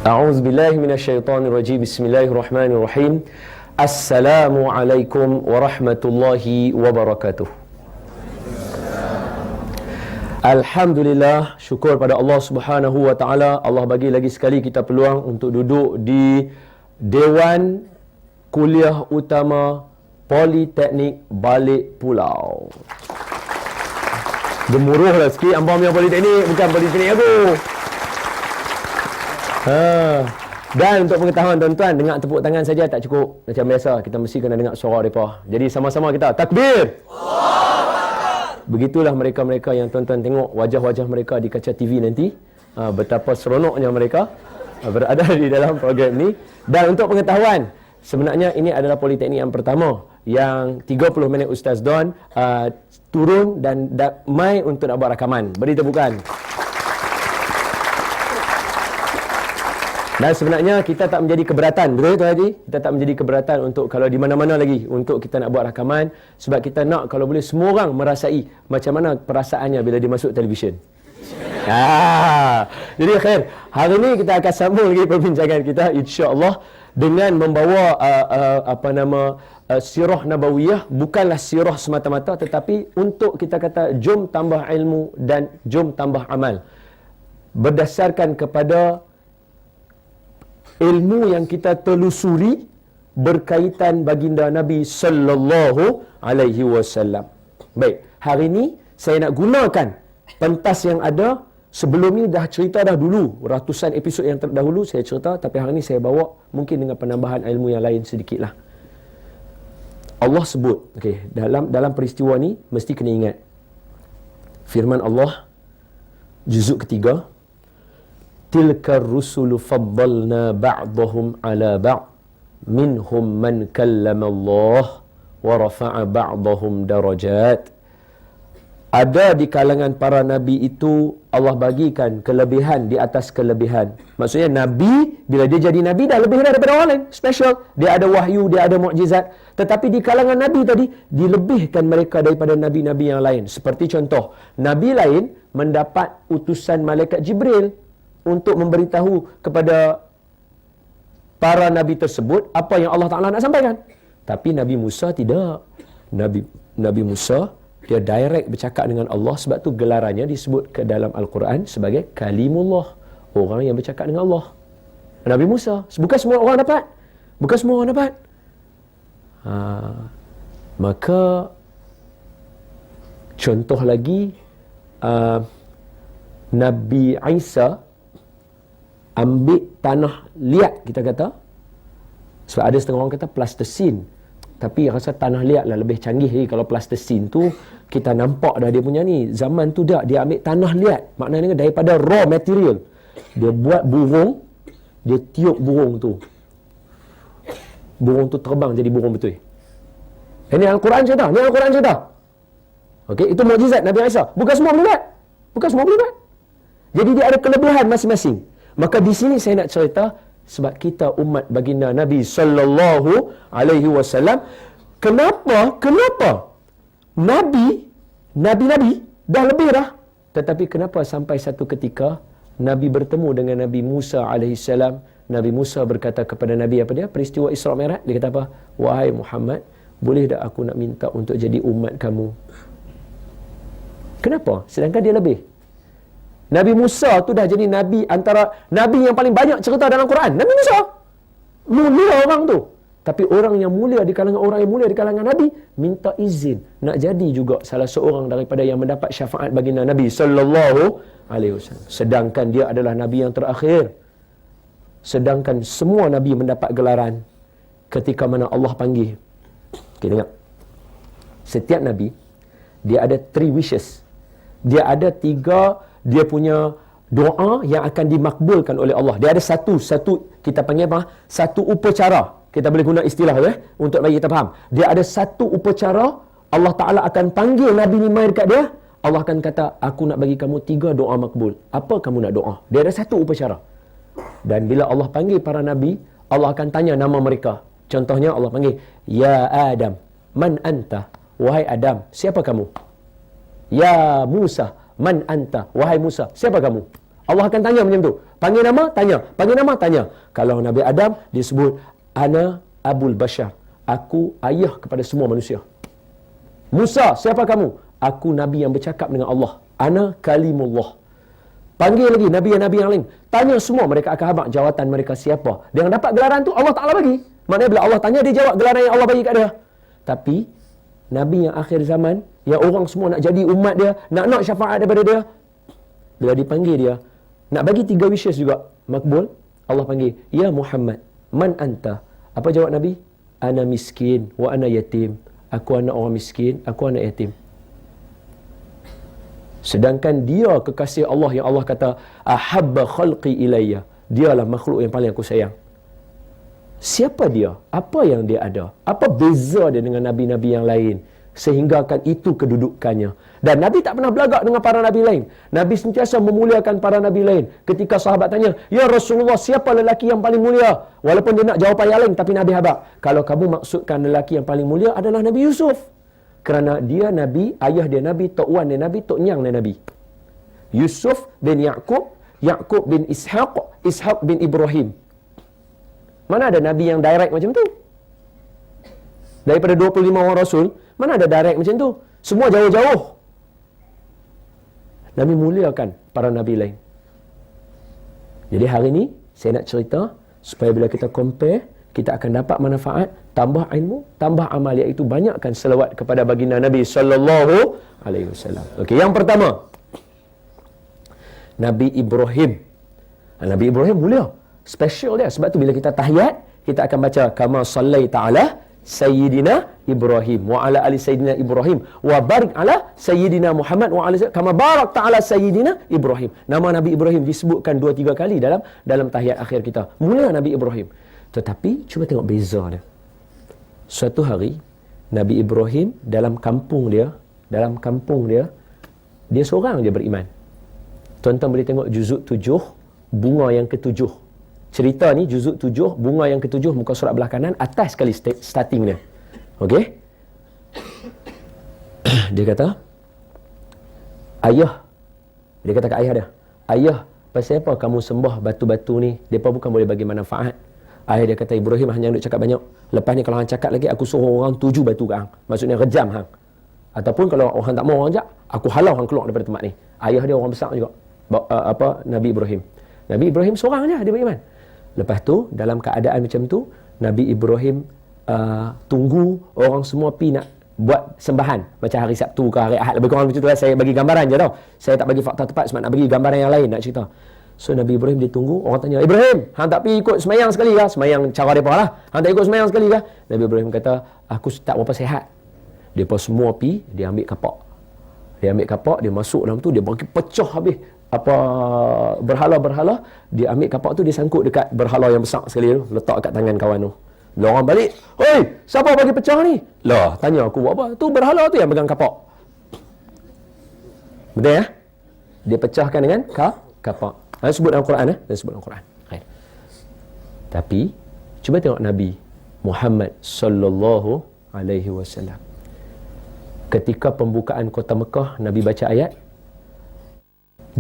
A'udzubillahi minasyaitonirrajim. Bismillahirrahmanirrahim. Assalamualaikum warahmatullahi wabarakatuh. Alhamdulillah, syukur pada Allah Subhanahu wa taala. Allah bagi lagi sekali kita peluang untuk duduk di Dewan Kuliah Utama Politeknik Balik Pulau. Gemuruhlah sikit ambang yang politeknik, bukan politeknik aku. Dan untuk pengetahuan tuan-tuan, dengar tepuk tangan saja tak cukup. Macam biasa, kita mesti kena dengar suara mereka. Jadi sama-sama kita takbir. Begitulah mereka-mereka yang tuan-tuan tengok wajah-wajah mereka di kaca TV nanti. Betapa seronoknya mereka berada di dalam program ni. Dan untuk pengetahuan, sebenarnya ini adalah politeknik yang pertama yang 30 minit Ustaz Don turun dan mai untuk nak buat rakaman. Beri tepukan. Dan sebenarnya kita tak menjadi keberatan, betul Tuan Haji? Kita tak menjadi keberatan untuk kalau di mana-mana lagi untuk kita nak buat rakaman, sebab kita nak kalau boleh semua orang merasai macam mana perasaannya bila dia masuk televisyen. Jadi khair, hari ini kita akan sambung lagi perbincangan kita insya-Allah dengan membawa sirah nabawiyah, bukanlah sirah semata-mata tetapi untuk kita kata jom tambah ilmu dan jom tambah amal. Berdasarkan kepada ilmu yang kita telusuri berkaitan baginda Nabi sallallahu alaihi wasallam. Baik, hari ini saya nak gunakan pentas yang ada. Sebelum ni dah cerita dah dulu, ratusan episod yang terdahulu saya cerita, tapi hari ni saya bawa mungkin dengan penambahan ilmu yang lain sedikitlah. Allah sebut, dalam peristiwa ni mesti kena ingat firman Allah juzuk ketiga, tilka rusulu faddalna ba'dahum ala ba'd minhum man kallama Allah wa rafa'a ba'dahum darajat. Ada di kalangan para nabi itu Allah bagikan kelebihan di atas kelebihan. Maksudnya nabi bila dia jadi nabi dah lebih daripada orang lain, special. Dia ada wahyu, dia ada mukjizat. Tetapi di kalangan nabi tadi dilebihkan mereka daripada nabi-nabi yang lain. Seperti contoh, nabi lain mendapat utusan malaikat Jibril untuk memberitahu kepada para nabi tersebut apa yang Allah Ta'ala nak sampaikan. Tapi Nabi Musa tidak. Nabi Musa, dia direct bercakap dengan Allah, sebab tu gelarannya disebut ke dalam Al-Quran sebagai Kalimullah, orang yang bercakap dengan Allah. Nabi Musa, bukan semua orang dapat. Bukan semua orang dapat. Maka contoh lagi, Nabi Isa ambil tanah liat, kita kata. Sebab ada setengah orang kata plastisin, tapi rasa tanah liat lah lebih canggih. Kalau plastisin tu kita nampak dah dia punya ni. Zaman tu dah dia ambil tanah liat, maknanya daripada raw material dia buat burung, dia tiup burung tu terbang jadi burung betul. Ini Al-Quran cerita, ni Al-Quran cerita. Okey, itu mukjizat Nabi Isa. Bukan semua boleh buat. Bukan semua boleh buat. Jadi dia ada kelebihan masing-masing. Maka di sini saya nak cerita sebab kita umat baginda Nabi sallallahu alaihi wasallam, kenapa nabi dah lebih dah, tetapi kenapa sampai satu ketika Nabi bertemu dengan Nabi Musa alaihi salam, Nabi Musa berkata kepada Nabi apa dia? Peristiwa Isra Mi'raj, dia kata apa? Wahai Muhammad, boleh tak aku nak minta untuk jadi umat kamu? Kenapa? Sedangkan dia lebih. Nabi Musa tu dah jadi nabi, antara nabi yang paling banyak cerita dalam Quran. Nabi Musa mulia orang tu. Tapi orang yang mulia di kalangan orang yang mulia di kalangan nabi minta izin nak jadi juga salah seorang daripada yang mendapat syafaat baginda Nabi sallallahu alaihi wasallam. Sedangkan dia adalah nabi yang terakhir. Sedangkan semua nabi mendapat gelaran ketika mana Allah panggil. Okey, dengar. Setiap nabi dia ada 3 wishes. Dia ada 3, dia punya doa yang akan dimakbulkan oleh Allah. Dia ada satu kita panggil apa? Satu upacara. Kita boleh guna istilah untuk bagi kita faham. Dia ada satu upacara, Allah Ta'ala akan panggil Nabi ni mai dekat dia. Allah akan kata, aku nak bagi kamu 3 doa makbul. Apa kamu nak doa? Dia ada satu upacara. Dan bila Allah panggil para Nabi, Allah akan tanya nama mereka. Contohnya Allah panggil, Ya Adam, man anta? Wahai Adam, siapa kamu? Ya Musa, man anta? Wahai Musa, siapa kamu? Allah akan tanya macam tu. Panggil nama, tanya. Panggil nama, tanya. Kalau Nabi Adam, dia sebut, Ana Abul Bashar. Aku ayah kepada semua manusia. Musa, siapa kamu? Aku Nabi yang bercakap dengan Allah. Ana Kalimullah. Panggil lagi Nabi yang lain. Tanya semua, mereka akan habaq jawatan mereka siapa. Dia yang dapat gelaran tu, Allah Ta'ala bagi. Maknanya bila Allah tanya, dia jawab gelaran yang Allah bagi kat dia. Tapi, Nabi yang akhir zaman, yang orang semua nak jadi umat dia, nak syafaat daripada dia, bila dipanggil dia, nak bagi 3 wishes juga, makbul. Allah panggil, Ya Muhammad, man anta? Apa jawab Nabi? Ana miskin, wa ana yatim. Aku anak orang miskin, aku anak yatim. Sedangkan dia kekasih Allah yang Allah kata, Ahabba khalqi ilayya. Dialah makhluk yang paling aku sayang. Siapa dia? Apa yang dia ada? Apa beza dia dengan Nabi-Nabi yang lain? Sehinggakan itu kedudukannya. Dan Nabi tak pernah belagak dengan para Nabi lain. Nabi sentiasa memuliakan para Nabi lain. Ketika sahabat tanya, Ya Rasulullah, siapa lelaki yang paling mulia? Walaupun dia nak jawapan yang lain, tapi Nabi habaq. Kalau kamu maksudkan lelaki yang paling mulia adalah Nabi Yusuf. Kerana dia Nabi, ayah dia Nabi, tok wan dia Nabi, tok nyang dia Nabi. Yusuf bin Ya'qub, Ya'qub bin Ishaq, Ishaq bin Ibrahim. Mana ada Nabi yang direct macam tu? Daripada 25 orang Rasul, mana ada direct macam tu? Semua jauh-jauh. Nabi muliakan para Nabi lain. Jadi hari ni, saya nak cerita, supaya bila kita compare, kita akan dapat manfaat, tambah ilmu, tambah amal, iaitu banyakkan selawat kepada baginda Nabi sallallahu alaihi wasallam. Okey, yang pertama, Nabi Ibrahim. Nabi Ibrahim mulia. Special dia. Sebab tu bila kita tahiyat, kita akan baca kama sallaita ala Sayyidina Ibrahim wa ala ali Sayyidina Ibrahim wa barik ala Sayyidina Muhammad wa ala kama barakta ala Sayyidina Ibrahim. Nama Nabi Ibrahim disebutkan 2-3 kali dalam tahiyat akhir kita. Mulia Nabi Ibrahim. Tetapi cuba tengok beza dia. Suatu hari Nabi Ibrahim dalam kampung dia, dia seorang je beriman. Tuan-tuan boleh tengok juzuk 7, bunga yang ke-7. Cerita ni juzuk 7, bunga yang ke-7, muka surat belah kanan, atas sekali starting dia. Okey? Dia kata, Ayah. Dia kata kat ayah dia, Ayah, pasal apa kamu sembah batu-batu ni? Depa bukan boleh bagi manfaat. Ayah dia kata, Ibrahim hang jangan duk cakap banyak. Lepas ni kalau hang cakap lagi, aku suruh orang 7 batu kat hang. Maksudnya rejam hang. Ataupun kalau orang tak mau orang ajak, aku halau hang keluar daripada tempat ni. Ayah dia orang besar juga. Nabi Ibrahim. Nabi Ibrahim seorang je dia beriman. Lepas tu, dalam keadaan macam tu, Nabi Ibrahim tunggu orang semua pi nak buat sembahan. Macam hari Sabtu ke hari Ahad. Lebih kurang macam tu lah. Saya bagi gambaran je tau. Saya tak bagi fakta tepat sebab nak bagi gambaran yang lain nak cerita. So, Nabi Ibrahim dia tunggu. Orang tanya, Ibrahim, hang tak pergi ikut semayang sekali kah? Semayang cara mereka lah. Hang tak ikut semayang sekali kah? Nabi Ibrahim kata, aku tak berapa sihat. Mereka semua pi, dia ambil kapak. Dia masuk dalam tu, dia bagi pecah habis. Berhala-berhala, dia ambil kapak tu, dia sangkut dekat berhala yang besar sekali tu, letak kat tangan kawan tu. Bila orang balik, hei, siapa bagi pecah ni? Lah, tanya aku buat apa? Tu berhala tu yang pegang kapak. Betul ya? Dia pecahkan dengan kapak. Sebut dalam Quran sebut dalam Quran. Tapi cuba tengok Nabi Muhammad sallallahu alaihi wasallam. Ketika pembukaan kota Mekah, Nabi baca ayat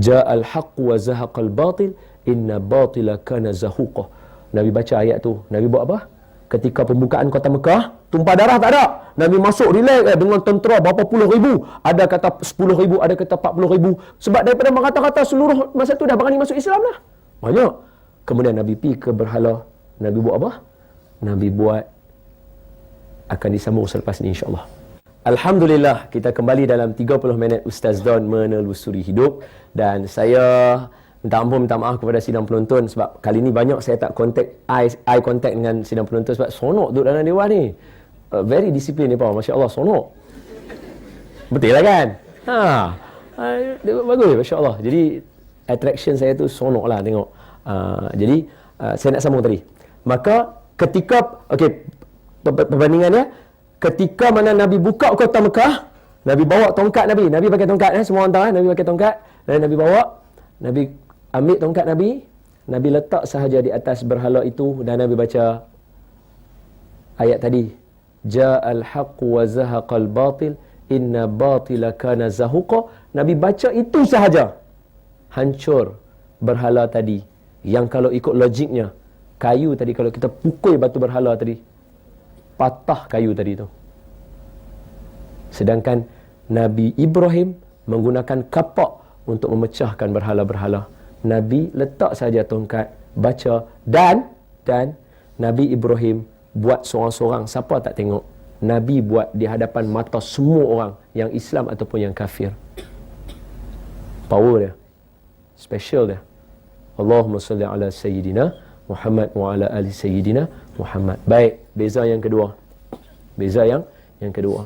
Ja'al haqq wa zahaqal batil inna batila kana zahuqa. Nabi baca ayat tu. Nabi buat apa? Ketika pembukaan kota Mekah, tumpah darah tak ada. Nabi masuk relax dengan tentera berapa puluh ribu. Ada kata 10 ribu, ada kata 40 ribu. Sebab daripada merata-rata seluruh masa tu dah berani masuk Islam dah. Banyak. Kemudian Nabi pergi ke berhala. Nabi buat apa? Nabi buat akan disambung selepas ni insya-Allah. Alhamdulillah, kita kembali dalam 30 minit Ustaz Don menelusuri hidup. Dan saya minta maaf kepada sidang penonton sebab kali ni banyak saya tak eye contact dengan sidang penonton sebab sonok duduk dalam dewan ni. Very disiplin ni, Masya Allah, sonok. Betul lah kan? Bagus, Masya Allah. Jadi, attraction saya tu sonok lah tengok. Jadi, saya nak sambung tadi. Maka, ketika, perbandingannya, ketika mana Nabi buka kota Mekah, Nabi bawa tongkat Nabi. Nabi pakai tongkat, semua orang tahu, Nabi pakai tongkat. Dan Nabi bawa, Nabi ambil tongkat Nabi, Nabi letak sahaja di atas berhala itu dan Nabi baca ayat tadi. Ja'al haqq wa zahaqal batil inna batila kana zahuqa. Nabi baca itu sahaja. Hancur berhala tadi, yang kalau ikut logiknya, kayu tadi, kalau kita pukul batu berhala tadi, patah kayu tadi tu. Sedangkan Nabi Ibrahim menggunakan kapak untuk memecahkan berhala-berhala. Nabi letak saja tongkat, baca, dan Nabi Ibrahim buat seorang-seorang, siapa tak tengok. Nabi buat di hadapan mata semua orang, yang Islam ataupun yang kafir. Power dia, special dia. Allahumma salli ala Sayyidina Muhammad wa ala ali Sayyidina Muhammad. Baik, beza yang kedua. Beza yang kedua.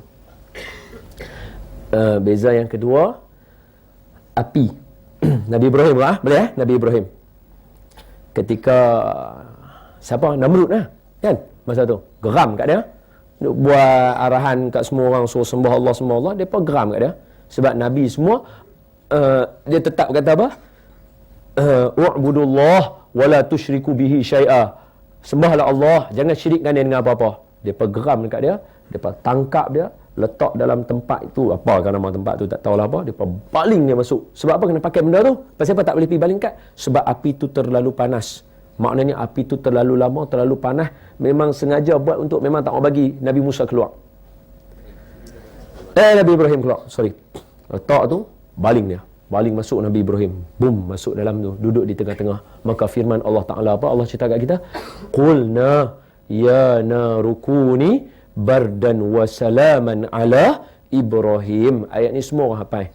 Beza yang kedua, api. Nabi Ibrahim boleh Nabi Ibrahim. Ketika siapa? Namrud lah, kan? Masa tu geram kat dia. Buat arahan kat semua orang suruh sembah Allah, sembah Allah, depa geram kat dia. Sebab Nabi semua dia tetap kata apa? Wa'budullah wala tusyriku bihi syai'a. Sembahlah Allah, jangan syirikkan dia dengan apa-apa. Depa geram dekat dia, depa tangkap dia, letak dalam tempat itu, apa kan nama tempat tu tak tahulah apa, depa baling dia masuk. Sebab apa kena pakai benda tu? Pasal apa tak boleh pergi baling kat? Sebab api tu terlalu panas. Maknanya api tu terlalu lama, terlalu panas, memang sengaja buat untuk memang tak mau bagi Nabi Musa keluar. Nabi Ibrahim keluar, sorry. Letak tu, baling dia. Baling masuk Nabi Ibrahim. Boom, masuk dalam tu, duduk di tengah-tengah. Maka firman Allah Ta'ala apa? Allah cerita kat kita, Qulna ya narukuni bardan wa salaman ala Ibrahim. Ayat ni semua orang hafal.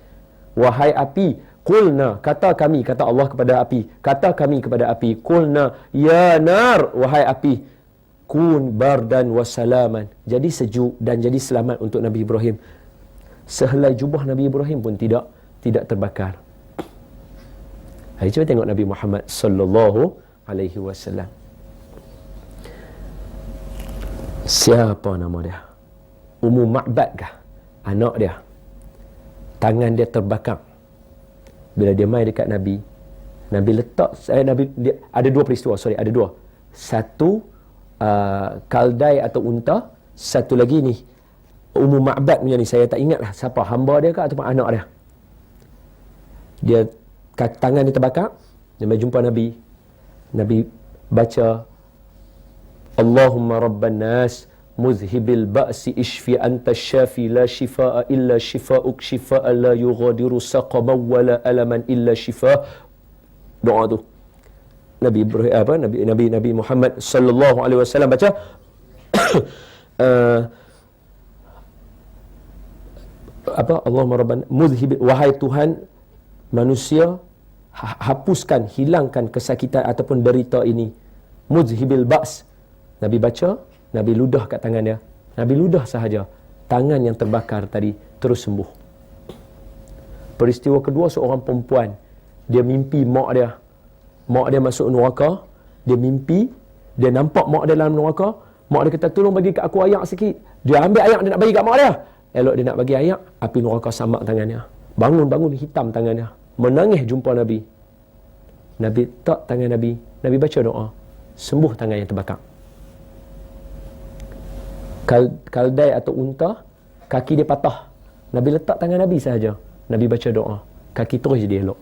Wahai api, qulna, kata kami, kata Allah kepada api, kata kami kepada api, qulna ya nar, wahai api, kun bardan wa salaman, jadi sejuk dan jadi selamat untuk Nabi Ibrahim. Sehelai jubah Nabi Ibrahim pun tidak terbakar. Hai, cuba tengok Nabi Muhammad sallallahu alaihi wasallam. Siapa nama dia? Ummu Ma'bad kah? Anak dia. Tangan dia terbakar. Bila dia mai dekat Nabi, Nabi letak, dia, ada dua peristiwa, ada dua. Satu, kaldai atau unta. Satu lagi ni, Ummu Ma'bad punya ni, saya tak ingat lah siapa, hamba dia ke ataupun anak dia. Dia, tangan dia terbakar, dia mai jumpa Nabi. Nabi baca, Allahumma rabban nas, muzhibil ba'si ishfi anta syafi la shifaa illa shifaa'uk shifaa la yughadiru saqaman wala alaman illa shifaa. Doa tu Nabi Ibrahim, Nabi Muhammad sallallahu alaihi wasallam baca Allahumma rabban muzhibil, wahai Tuhan manusia, hapuskan, hilangkan kesakitan ataupun derita ini. Muzhibil ba's, Nabi baca, Nabi ludah kat tangan dia. Nabi ludah sahaja, tangan yang terbakar tadi terus sembuh. Peristiwa kedua, seorang perempuan, dia mimpi mak dia masuk neraka. Dia mimpi, dia nampak mak dia dalam neraka. Mak dia kata, tolong bagi kat aku ayak sikit. Dia ambil ayak, dia nak bagi kat mak dia. Elok dia nak bagi ayak, api neraka samak tangannya. Bangun hitam tangannya. Menangis jumpa Nabi. Nabi tak tangan Nabi. Nabi baca doa, sembuh tangan yang terbakar. Kaldai atau unta, kaki dia patah. Nabi letak tangan Nabi sahaja. Nabi baca doa, kaki terus jadi elok.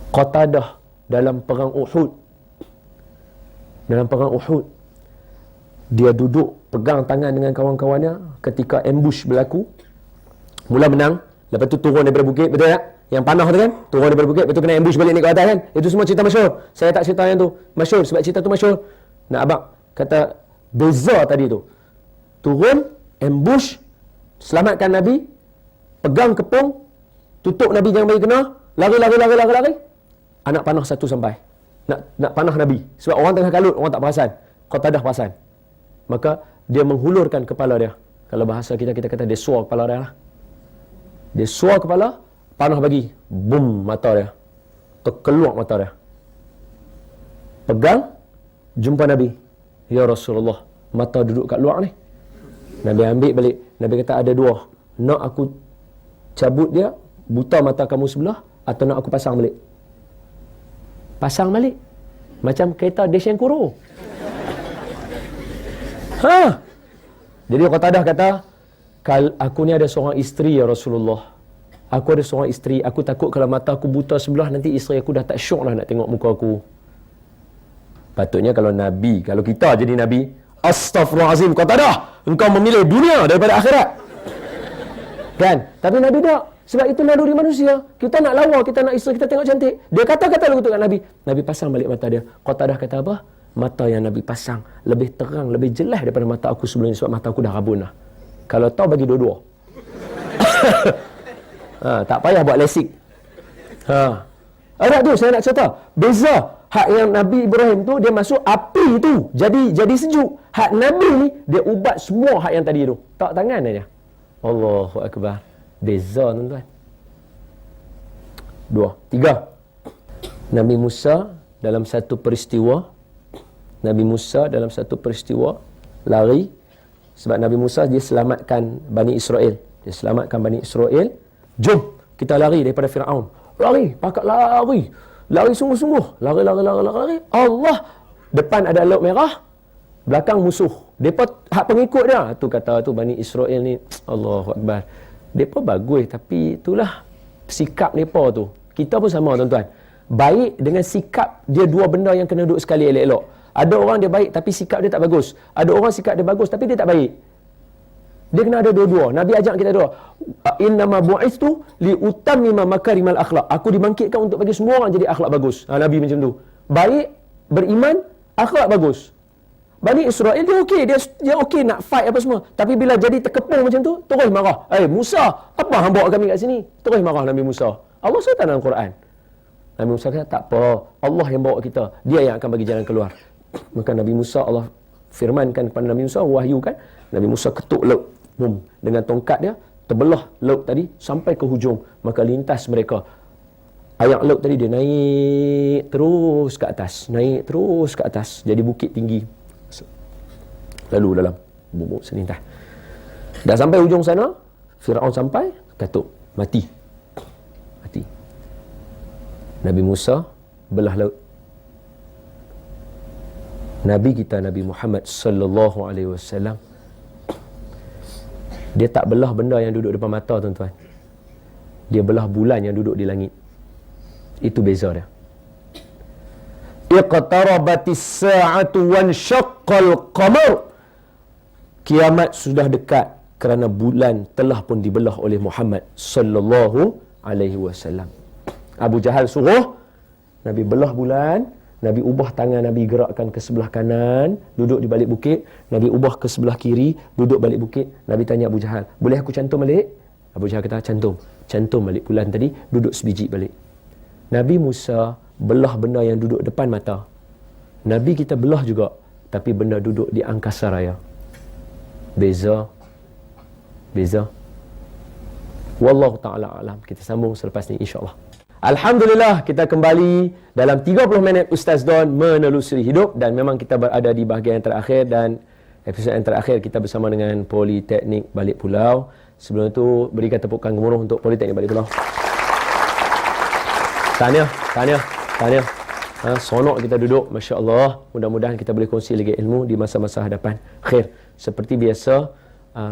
Qatadah dalam perang Uhud. Dia duduk pegang tangan dengan kawan-kawannya ketika ambush berlaku. Mula menang, lepas tu turun daripada bukit, betul tak? Yang panah tu kan, turun daripada bukit, betul kena ambush balik naik ke atas kan? Itu semua cerita masyhur. Saya tak cerita yang tu masyhur sebab cerita tu masyhur. Nak abang kata beza tadi tu. Turun, ambush, selamatkan Nabi, pegang kepung, tutup Nabi jangan bagi kena, lari. Anak panah satu sampai. Nak panah Nabi. Sebab orang tengah kalut, orang tak perasan. Qatadah perasan. Maka dia menghulurkan kepala dia. Kalau bahasa kita kata dia suar kepala dia lah. Dia suar kepala, panah bagi. Boom, mata dia. Terkeluar mata dia. Pegang, jumpa Nabi. Ya Rasulullah, mata duduk kat luar ni. Nabi ambil balik. Nabi kata ada dua. Nak aku cabut dia, buta mata kamu sebelah, atau nak aku pasang balik? Pasang balik. Macam kereta Desyen Kuro. Jadi Qatadah kata, aku ni ada seorang isteri ya Rasulullah. Aku ada seorang isteri, aku takut kalau mata aku buta sebelah, nanti isteri aku dah tak syok lah nak tengok muka aku. Patutnya kalau Nabi, kalau kita jadi Nabi, astaghfirullahalazim, kau tak dah, engkau memilih dunia daripada akhirat. Kan? Tapi Nabi tak. Sebab itu naluri manusia. Kita nak lawa, kita nak isteri kita tengok cantik. Dia kata-kata lagu tu kat Nabi. Nabi pasang balik mata dia. Kau tak dah kata apa? Mata yang Nabi pasang lebih terang, lebih jelas daripada mata aku sebelum ni, sebab mata aku dah rabun dah. Kalau tahu bagi dua-dua. Tak payah buat lasik. Ada tu saya nak cerita. Beza hak yang Nabi Ibrahim tu dia masuk api tu jadi sejuk. Hak Nabi ni dia ubat semua hak yang tadi tu. Tak tangan aja. Allahu akbar. Beza tuan-tuan. 2, 3. Nabi Musa dalam satu peristiwa lari sebab Nabi Musa dia selamatkan Bani Israel. Jom kita lari daripada Firaun. Lari, pakat lari. Lari sungguh-sungguh. Lari. Allah, depan ada laut merah, belakang musuh. Depa hak pengikut dia. Tu kata tu Bani Israel ni, Allahu akbar. Depa bagus tapi itulah sikap depa tu. Kita pun sama tuan-tuan. Baik dengan sikap dia dua benda yang kena duduk sekali elok-elok. Ada orang dia baik tapi sikap dia tak bagus. Ada orang sikap dia bagus tapi dia tak baik. Dia kena ada dua-dua. Nabi ajak kita dua. Innama bu'istu li utammima makarimal akhlak. Aku dibangkitkan untuk bagi semua orang jadi akhlak bagus. Nabi macam tu. Baik, beriman, akhlak bagus. Bani Israel dia okey, dia okey nak fight apa semua. Tapi bila jadi terkepung macam tu, terus marah. Musa, apa hang bawa kami kat sini? Terus marah Nabi Musa. Allah SWT dalam Quran. Nabi Musa kata, tak apa. Allah yang bawa kita. Dia yang akan bagi jalan keluar. Maka Nabi Musa, Allah firmankan kepada Nabi Musa, wahyukan. Nabi Musa ketuk laut. Boom. Dengan tongkat dia, terbelah laut tadi sampai ke hujung. Maka lintas mereka. Ayak laut tadi dia naik terus ke atas. Jadi bukit tinggi. Lalu dalam bubuk selintah. Dah sampai hujung sana, Firaun sampai, katuk, mati. Nabi Musa belah laut. Nabi kita Nabi Muhammad sallallahu alaihi wasallam dia tak belah benda yang duduk depan mata tuan-tuan. Dia belah bulan yang duduk di langit. Itu beza dia. Iqtarabatis sa'atu wanshaqqal qamar. Kiamat sudah dekat kerana bulan telah pun dibelah oleh Muhammad sallallahu alaihi wasallam. Abu Jahal suruh Nabi belah bulan, Nabi ubah tangan Nabi gerakkan ke sebelah kanan, duduk di balik bukit. Nabi ubah ke sebelah kiri, duduk balik bukit. Nabi tanya Abu Jahal, boleh aku cantum balik? Abu Jahal kata, cantum balik bulan tadi, duduk sebiji balik. Nabi Musa belah benda yang duduk depan mata. Nabi kita belah juga, tapi benda duduk di angkasa raya. Beza. Wallahu ta'ala alam. Kita sambung selepas ni insya-Allah. Alhamdulillah, kita kembali dalam 30 minit Ustaz Don menelusuri hidup, dan memang kita berada di bahagian yang terakhir, dan episod yang terakhir kita bersama dengan Politeknik Balik Pulau. Sebelum itu berikan tepukan gemuruh untuk Politeknik Balik Pulau. Tahniah. Sonok kita duduk, masya-Allah. Mudah-mudahan kita boleh kongsi lagi ilmu di masa-masa hadapan. Khair. Seperti biasa,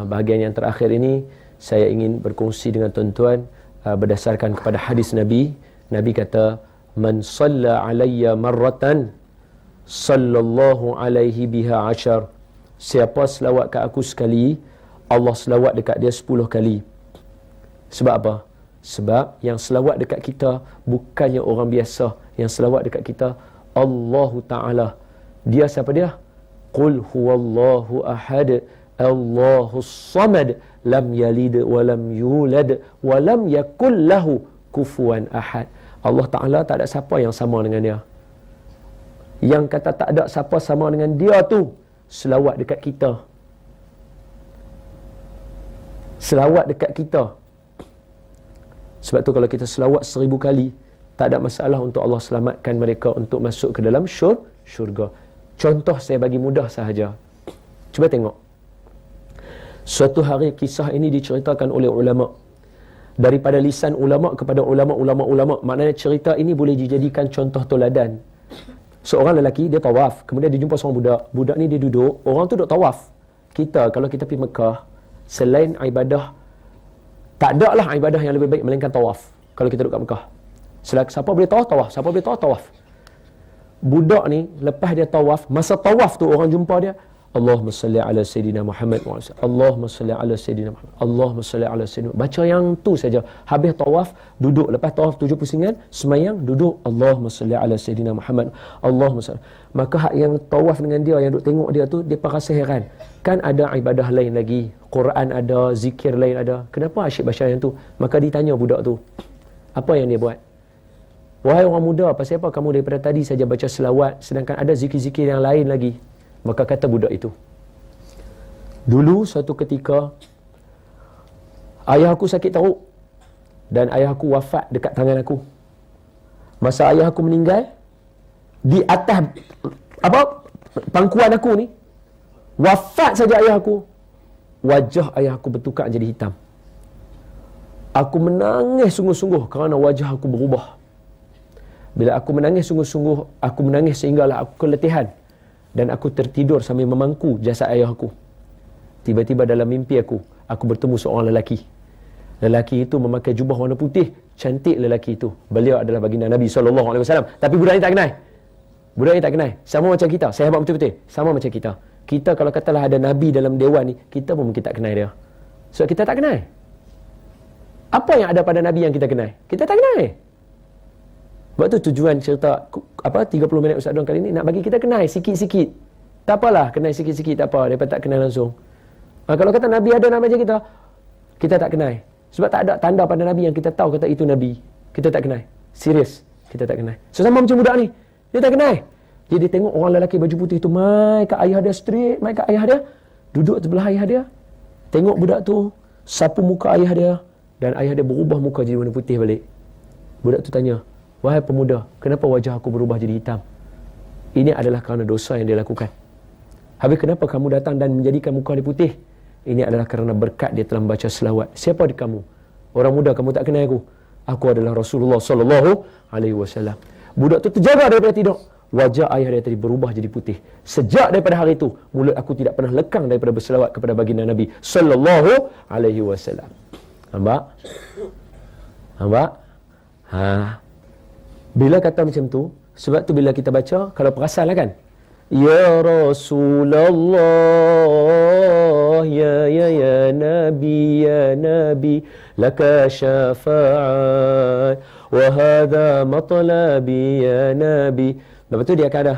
bahagian yang terakhir ini saya ingin berkongsi dengan tuan-tuan berdasarkan kepada hadis Nabi. Nabi kata, man salla alayya marratan sallallahu alaihi biha 10. Siapa selawat kat aku sekali, Allah selawat dekat dia 10 kali. Sebab apa? Sebab yang selawat dekat kita bukannya orang biasa. Yang selawat dekat kita Allahu Ta'ala. Dia siapa dia? Qul huwallahu ahad, Allahus samad, lam yalid wa lam yulad wa lam yakul lahu kufuwan ahad. Allah Ta'ala tak ada siapa yang sama dengan dia. Yang kata tak ada siapa sama dengan dia tu, selawat dekat kita. Selawat dekat kita. Sebab tu kalau kita selawat 1000 kali, tak ada masalah untuk Allah selamatkan mereka untuk masuk ke dalam syurga. Contoh saya bagi mudah sahaja. Cuba tengok. Suatu hari kisah ini diceritakan oleh ulama. Daripada lisan ulama kepada ulama. Maknanya cerita ini boleh dijadikan contoh toladan. Seorang lelaki, dia tawaf. Kemudian dia jumpa seorang budak. Budak ni dia duduk. Orang tu duduk tawaf. Kita, kalau kita pergi Mekah, selain ibadah Tak ada lah ibadah yang lebih baik melainkan tawaf. Kalau kita duduk kat Mekah. Siapa boleh tawaf, tawaf. Siapa boleh tawaf, tawaf. Budak ni, lepas dia tawaf, masa tawaf tu orang jumpa dia, Allahumma salli ala Sayyidina Muhammad wa ala Allahumma salli ala Sayyidina Muhammad. Allahumma salli ala Sayyidina Muhammad. Baca yang tu saja. Habis tawaf, duduk. Lepas tawaf 7 pusingan, semayang, duduk. Allahumma salli ala Sayyidina Muhammad. Allahumma salli. Maka hak yang tawaf dengan dia, yang duduk tengok dia tu, dia pun rasa heran. Kan ada ibadah lain lagi. Quran ada, zikir lain ada. Kenapa asyik baca yang tu? Maka ditanya budak tu, apa yang dia buat? Wahai orang muda, pasal apa kamu daripada tadi saja baca selawat, sedangkan ada zikir-zikir yang lain lagi? Maka kata budak itu, dulu suatu ketika ayah aku sakit teruk dan ayah aku wafat dekat tangan aku. Masa ayah aku meninggal, di atas pangkuan aku ni, wafat saja ayah aku, wajah ayah aku bertukar jadi hitam. Aku menangis sungguh-sungguh kerana wajah aku berubah. Bila aku menangis sungguh-sungguh, aku menangis sehinggalah aku keletihan. Dan aku tertidur sambil memangku jasad ayah aku. Tiba-tiba dalam mimpi aku bertemu seorang lelaki. Lelaki itu memakai jubah warna putih. Cantik lelaki itu. Beliau adalah baginda Nabi SAW. Tapi budak ni tak kenal. Budak ni tak kenal. Sama macam kita. Saya hebat betul-betul. Sama macam kita. Kita kalau katalah ada Nabi dalam dewan ni, kita pun mungkin tak kenal dia. Sebab kita tak kenal. Apa yang ada pada Nabi yang kita kenal? Kita tak kenal. Sebab tu tujuan cerita 30 minit Ustaz Don kali ni nak bagi kita kenal sikit-sikit. Tak apalah kenal sikit-sikit, tak apa daripada tak kenal langsung. Kalau kata Nabi ada nama je kita tak kenal. Sebab tak ada tanda pada Nabi yang kita tahu kata itu Nabi. Kita tak kenal. Serius, kita tak kenal. So sama macam budak ni, dia tak kenal. Jadi dia tengok orang lelaki baju putih tu mai kat ayah dia straight, mai kat ayah dia, duduk sebelah ayah dia. Tengok budak tu, sapu muka ayah dia, dan ayah dia berubah muka jadi warna putih balik. Budak tu tanya, wahai pemuda, kenapa wajah aku berubah jadi hitam? Ini adalah kerana dosa yang dia lakukan. Habis kenapa kamu datang dan menjadikan muka dia putih? Ini adalah kerana berkat dia telah membaca selawat. Siapa di kamu? Orang muda, kamu tak kenal aku. Aku adalah Rasulullah SAW. Budak tu terjaga daripada tidur. Wajah ayah dia tadi berubah jadi putih. Sejak daripada hari itu, mulut aku tidak pernah lekang daripada berselawat kepada baginda Nabi SAW. Nampak? Bila kata macam tu, sebab tu bila kita baca, kalau perasan lah kan, Ya Rasulullah, ya Nabi, laka syafa'at, wa hadha matlabi ya Nabi. Lepas tu dia akan ada,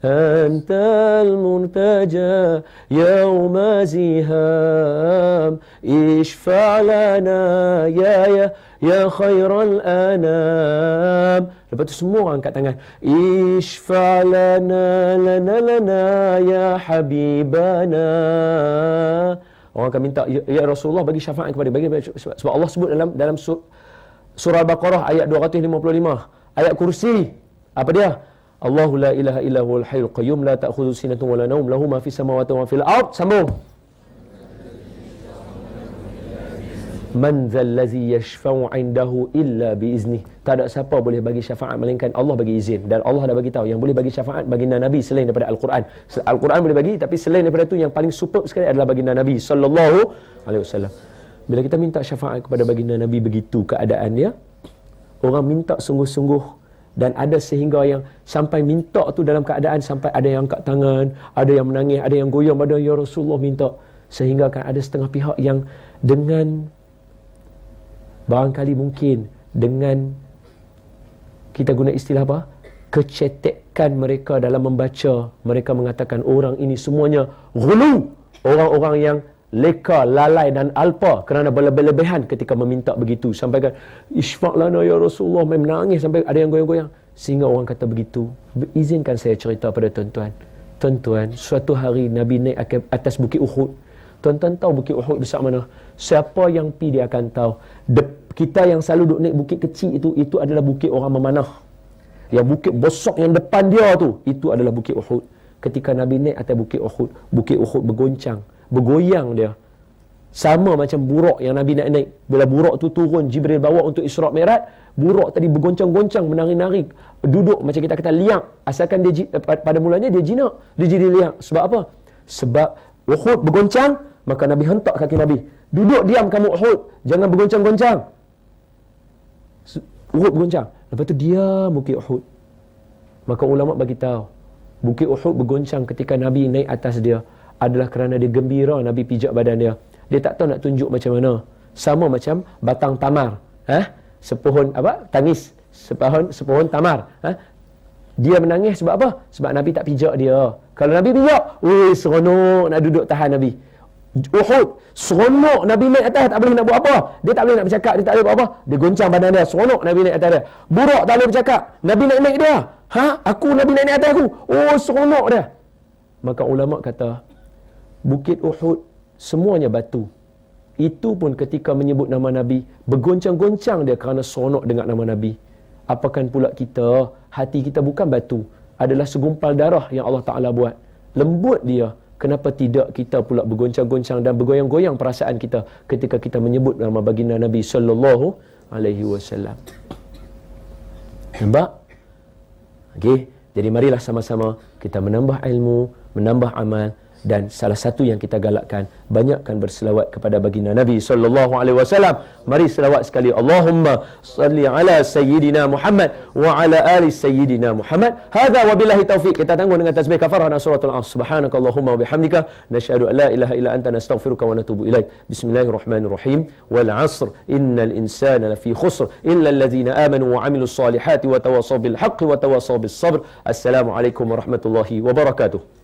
Antal muntaja yawma ziham, ishfa' lana ya khairal anam. Lepas tu semua orang angkat tangan. Ishfa' lana ya habibana. Orang akan minta, ya Rasulullah bagi syafaat kepada bagi. Sebab Allah sebut dalam surah Al-Baqarah ayat 255. Ayat kursi. Apa dia? Allahu la ilaha illa huwal hayyul qayyum la ta'khudhuhu sinatun wa la nawm lahu ma fis samawati wa ma fil ard. Sambung. Man dzal ladzi yashfa'u 'indahu illa bi izni. Tak ada siapa boleh bagi syafaat melainkan Allah bagi izin. Dan Allah dah bagi tahu yang boleh bagi syafaat baginda Nabi selain daripada Al-Quran. Al-Quran boleh bagi, tapi selain daripada itu yang paling superb sekali adalah baginda Nabi sallallahu alaihi wasallam. Bila kita minta syafaat kepada baginda Nabi begitu keadaan dia, orang minta sungguh-sungguh. Dan ada sehingga yang sampai minta tu dalam keadaan sampai ada yang angkat tangan, ada yang menangis, ada yang goyang pada ya Rasulullah minta. Sehingga kan ada setengah pihak yang dengan barangkali mungkin dengan kita guna istilah apa? Kecetekan mereka dalam membaca, mereka mengatakan orang ini semuanya ghulu, orang-orang yang leka, lalai dan alpa kerana berlebihan ketika meminta begitu. Sampai kan isfa' lana ya Rasulullah, menangis sampai ada yang goyang-goyang. Sehingga orang kata begitu. Izinkan saya cerita pada tuan-tuan. Tuan-tuan, suatu hari Nabi naik ke atas Bukit Uhud. Tuan-tuan tahu Bukit Uhud besar mana? Siapa yang pergi dia akan tahu. Kita yang selalu duduk naik bukit kecil itu adalah bukit orang memanah. Yang bukit besar yang depan dia tu, itu adalah Bukit Uhud. Ketika Nabi naik atas Bukit Uhud bergoncang, bergoyang dia. Sama macam buruk yang Nabi nak naik. Bila buruk tu turun, Jibril bawa untuk Isra' Mi'raj, buruk tadi bergoncang-goncang, menari-nari, duduk macam kita kata liang. Asalkan dia pada mulanya dia jinak, dia jadi liang. Sebab apa? Sebab Uhud bergoncang, Maka Nabi hentak kaki Nabi. Duduk diam kamu Uhud. Jangan bergoncang-goncang. Uhud bergoncang. Lepas tu diam Bukit Uhud. Maka ulama bagi tahu, Bukit Uhud bergoncang ketika Nabi naik atas dia adalah kerana dia gembira Nabi pijak badan dia. Dia tak tahu nak tunjuk macam mana. Sama macam batang tamar. Sepohon tangis. Sepohon tamar. Dia menangis sebab apa? Sebab Nabi tak pijak dia. Kalau Nabi pijak, seronok nak duduk tahan Nabi. Uhud, seronok Nabi naik atas, tak boleh nak buat apa. Dia tak boleh nak bercakap, dia tak boleh buat apa. Dia goncang badan dia, seronok Nabi naik atas dia. Buruk tak boleh bercakap. Nabi naik dia. Nabi naik atas aku. Seronok dia. Maka ulama kata, Bukit Uhud semuanya batu. Itu pun ketika menyebut nama Nabi, bergoncang-goncang dia kerana seronok dengar nama Nabi. Apakan pula kita, hati kita bukan batu, adalah segumpal darah yang Allah Ta'ala buat. Lembut dia. Kenapa tidak kita pula bergoncang-goncang dan bergoyang-goyang perasaan kita ketika kita menyebut nama baginda Nabi sallallahu alaihi wasallam. Nampak? Okey, jadi marilah sama-sama kita menambah ilmu, menambah amal, dan salah satu yang kita galakkan, banyakkan berselawat kepada baginda Nabi sallallahu alaihi wasallam. Mari selawat sekali. Allahumma salli ala sayyidina Muhammad wa ala ali sayyidina Muhammad. Hadza wabillahi taufik. Kita tangguh dengan tasbih kafarah dan suratul As. Subhanakallahumma wa bihamdika nasyhadu an la ilaha illa anta nastaghfiruka wa natubu ilaik. Bismillahirrahmanirrahim. Wal 'asr innal insana lafi khusr illa alladhina amanu wa 'amilus salihati wa tawassaw bil haqqi wa tawassaw bis sabr. Assalamu alaikum warahmatullahi wabarakatuh.